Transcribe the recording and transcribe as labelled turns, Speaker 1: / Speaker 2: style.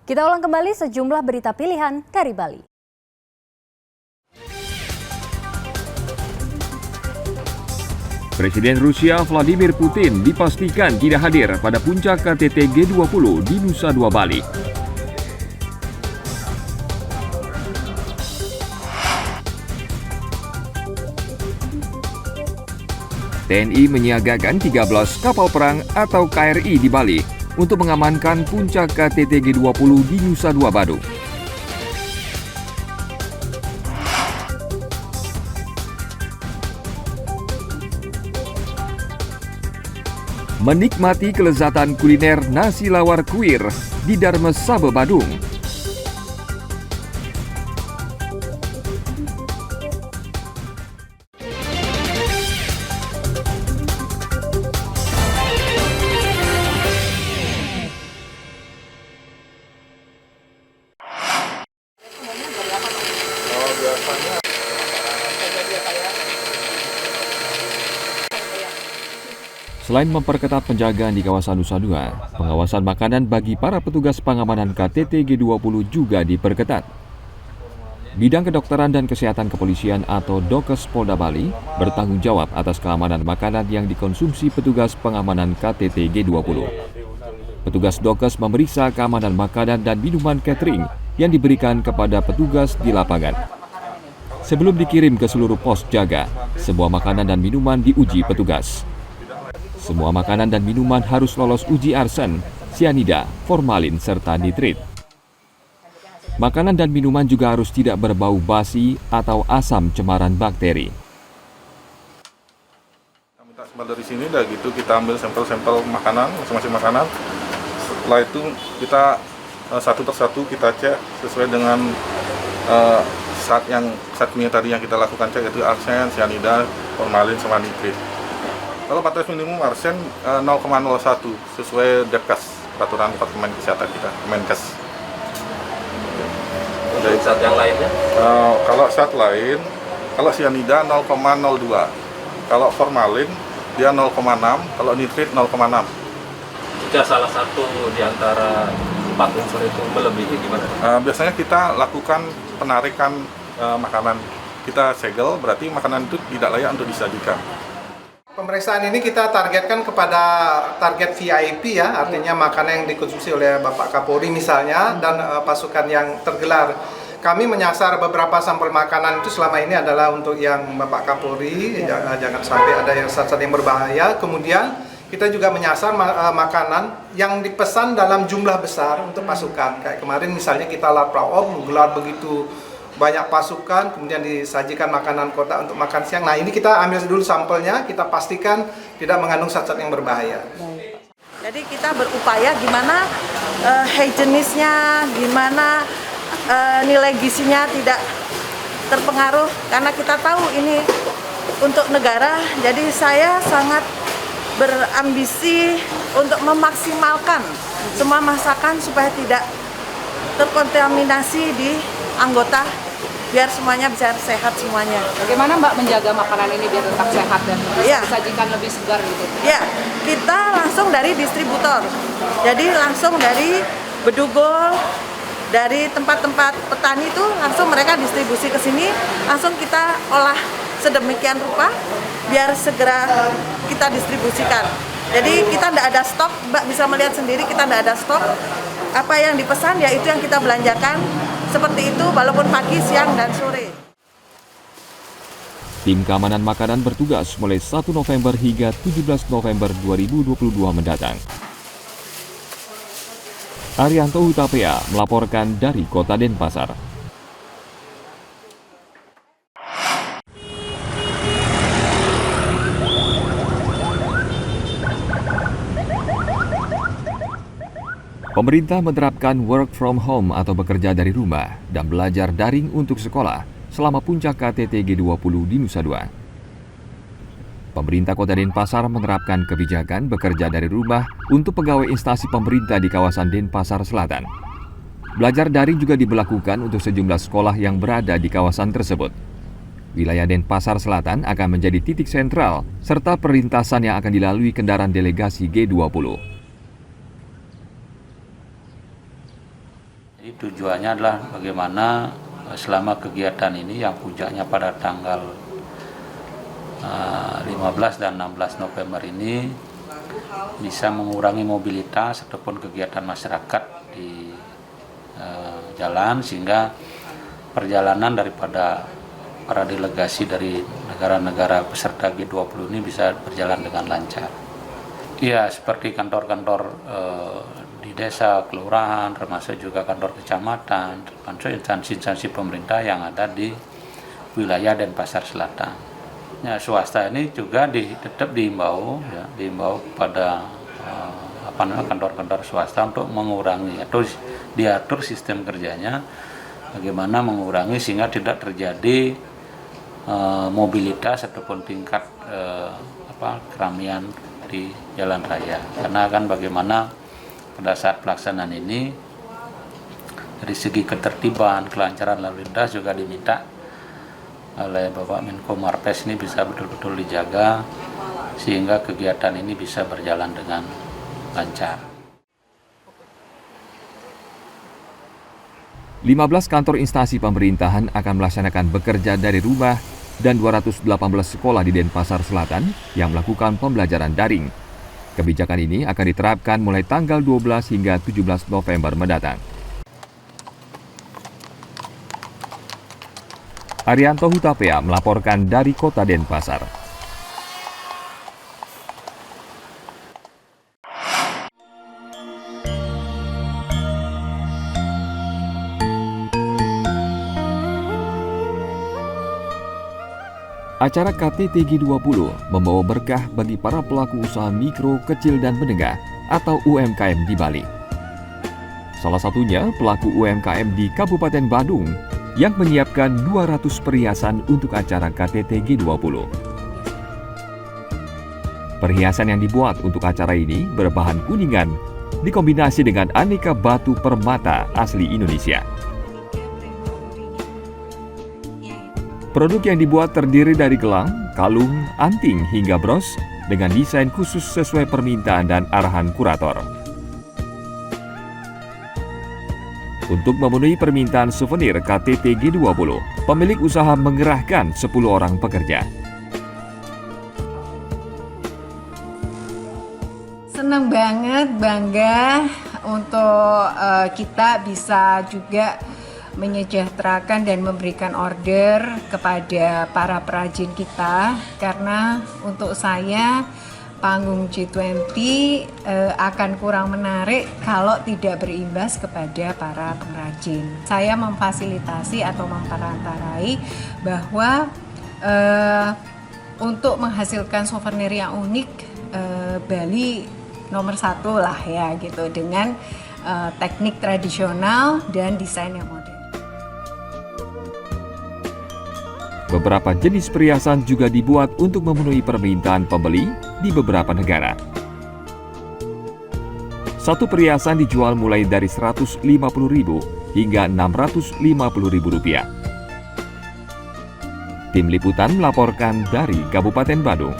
Speaker 1: Kita ulang kembali sejumlah berita pilihan dari Bali.
Speaker 2: Presiden Rusia Vladimir Putin dipastikan tidak hadir pada puncak KTT G20 di Nusa Dua Bali. TNI menyiagakan 13 kapal perang atau KRI di Bali untuk mengamankan puncak KTT G20 di Nusa Dua Bali. Menikmati kelezatan kuliner nasi lawar kuir di Darmes Sabe Badung. Selain memperketat penjagaan di kawasan Nusa Dua, pengawasan makanan bagi para petugas pengamanan KTT G20 juga diperketat. Bidang Kedokteran dan Kesehatan Kepolisian atau Dokes Polda Bali bertanggung jawab atas keamanan makanan yang dikonsumsi petugas pengamanan KTT G20. Petugas Dokes memeriksa keamanan makanan dan minuman catering yang diberikan kepada petugas di lapangan. Sebelum dikirim ke seluruh pos jaga, semua makanan dan minuman diuji petugas. Semua makanan dan minuman harus lolos uji arsen, sianida, formalin, serta nitrit. Makanan dan minuman juga harus tidak berbau basi atau asam cemaran bakteri.
Speaker 3: Kita minta sampel dari sini, dah gitu kita ambil sampel-sampel makanan, masing-masing makanan. Setelah itu kita satu persatu kita cek sesuai dengan saat tadi yang kita lakukan cek, yaitu arsen, sianida, formalin, sama nitrit. Kalau batas minimum arsen 0,01 sesuai Depkas, peraturan Departemen Kesehatan kita, Kemenkes.
Speaker 4: Untuk saat yang lainnya?
Speaker 3: Kalau saat lain, kalau sianida 0,02, kalau formalin dia 0,6, kalau nitrit 0,6.
Speaker 4: Jika salah satu di antara 4 unsur itu melebihi gimana?
Speaker 3: Biasanya kita lakukan penarikan makanan, kita segel, berarti makanan itu tidak layak untuk disajikan.
Speaker 5: Pemeriksaan ini kita targetkan kepada target VIP ya, artinya makanan yang dikonsumsi oleh Bapak Kapolri misalnya dan pasukan yang tergelar. Kami menyasar beberapa sampel makanan itu selama ini adalah untuk yang Bapak Kapolri, jangan sampai ada yang zat-zat yang berbahaya. Kemudian kita juga menyasar makanan yang dipesan dalam jumlah besar untuk pasukan. Kayak kemarin misalnya kita Lapraop menggelar begitu banyak pasukan, kemudian disajikan makanan kota untuk makan siang. Nah, ini kita ambil dulu sampelnya, kita pastikan tidak mengandung zat-zat yang berbahaya.
Speaker 6: Jadi kita berupaya gimana higienisnya, gimana nilai gizinya tidak terpengaruh, karena kita tahu ini untuk negara. Jadi saya sangat berambisi untuk memaksimalkan semua masakan supaya tidak terkontaminasi di anggota, biar semuanya bisa sehat semuanya.
Speaker 7: Bagaimana Mbak menjaga makanan ini biar tetap sehat dan disajikan lebih segar gitu?
Speaker 6: Ya, kita langsung dari distributor. Jadi langsung dari bedugol, dari tempat-tempat petani itu langsung mereka distribusi ke sini, langsung kita olah sedemikian rupa biar segera kita distribusikan. Jadi kita tidak ada stok, Mbak bisa melihat sendiri kita tidak ada stok. Apa yang dipesan ya itu yang kita belanjakan. Seperti itu walaupun pagi, siang, dan sore.
Speaker 2: Tim keamanan makanan bertugas mulai 1 November hingga 17 November 2022 mendatang. Arianto Hutapea melaporkan dari Kota Denpasar. Pemerintah menerapkan work from home atau bekerja dari rumah dan belajar daring untuk sekolah selama puncak KTT G20 di Nusa Dua. Pemerintah Kota Denpasar menerapkan kebijakan bekerja dari rumah untuk pegawai instansi pemerintah di kawasan Denpasar Selatan. Belajar daring juga diberlakukan untuk sejumlah sekolah yang berada di kawasan tersebut. Wilayah Denpasar Selatan akan menjadi titik sentral serta perlintasan yang akan dilalui kendaraan delegasi G20.
Speaker 8: tujuannya adalah bagaimana selama kegiatan ini yang puncaknya pada tanggal 15 dan 16 November ini bisa mengurangi mobilitas ataupun kegiatan masyarakat di jalan, sehingga perjalanan daripada para delegasi dari negara-negara peserta G20 ini bisa berjalan dengan lancar. Ya, seperti kantor-kantor di desa, kelurahan, termasuk juga kantor kecamatan, termasuk instansi-instansi pemerintah yang ada di wilayah Denpasar Selatan. Ya, swasta ini juga tetap diimbau kepada kantor-kantor swasta untuk mengurangi atau diatur sistem kerjanya bagaimana mengurangi sehingga tidak terjadi mobilitas ataupun tingkat keramaian di jalan raya. Karena kan bagaimana pada saat pelaksanaan ini dari segi ketertiban, kelancaran lalu lintas juga diminta oleh Bapak Menko Marves ini bisa betul-betul dijaga sehingga kegiatan ini bisa berjalan dengan lancar.
Speaker 2: 15 kantor instansi pemerintahan akan melaksanakan bekerja dari rumah dan 218 sekolah di Denpasar Selatan yang melakukan pembelajaran daring. Kebijakan ini akan diterapkan mulai tanggal 12 hingga 17 November mendatang. Arianto Hutapea melaporkan dari Kota Denpasar. Acara KTT G20 membawa berkah bagi para pelaku usaha mikro, kecil, dan menengah atau UMKM di Bali. Salah satunya pelaku UMKM di Kabupaten Badung yang menyiapkan 200 perhiasan untuk acara KTT G20. Perhiasan yang dibuat untuk acara ini berbahan kuningan, dikombinasi dengan aneka batu permata asli Indonesia. Produk yang dibuat terdiri dari gelang, kalung, anting, hingga bros dengan desain khusus sesuai permintaan dan arahan kurator. Untuk memenuhi permintaan souvenir KTT G20, pemilik usaha mengerahkan 10 orang pekerja.
Speaker 9: Senang banget, bangga untuk kita bisa juga menyejahterakan dan memberikan order kepada para perajin kita, karena untuk saya panggung G20 akan kurang menarik kalau tidak berimbas kepada para pengrajin. Saya memfasilitasi atau memperantarai bahwa untuk menghasilkan souvenir yang unik, Bali nomor 1 lah ya gitu, dengan teknik tradisional dan desain yang modern.
Speaker 2: Beberapa jenis perhiasan juga dibuat untuk memenuhi permintaan pembeli di beberapa negara. Satu perhiasan dijual mulai dari Rp150.000 hingga Rp650.000. Tim Liputan melaporkan dari Kabupaten Badung.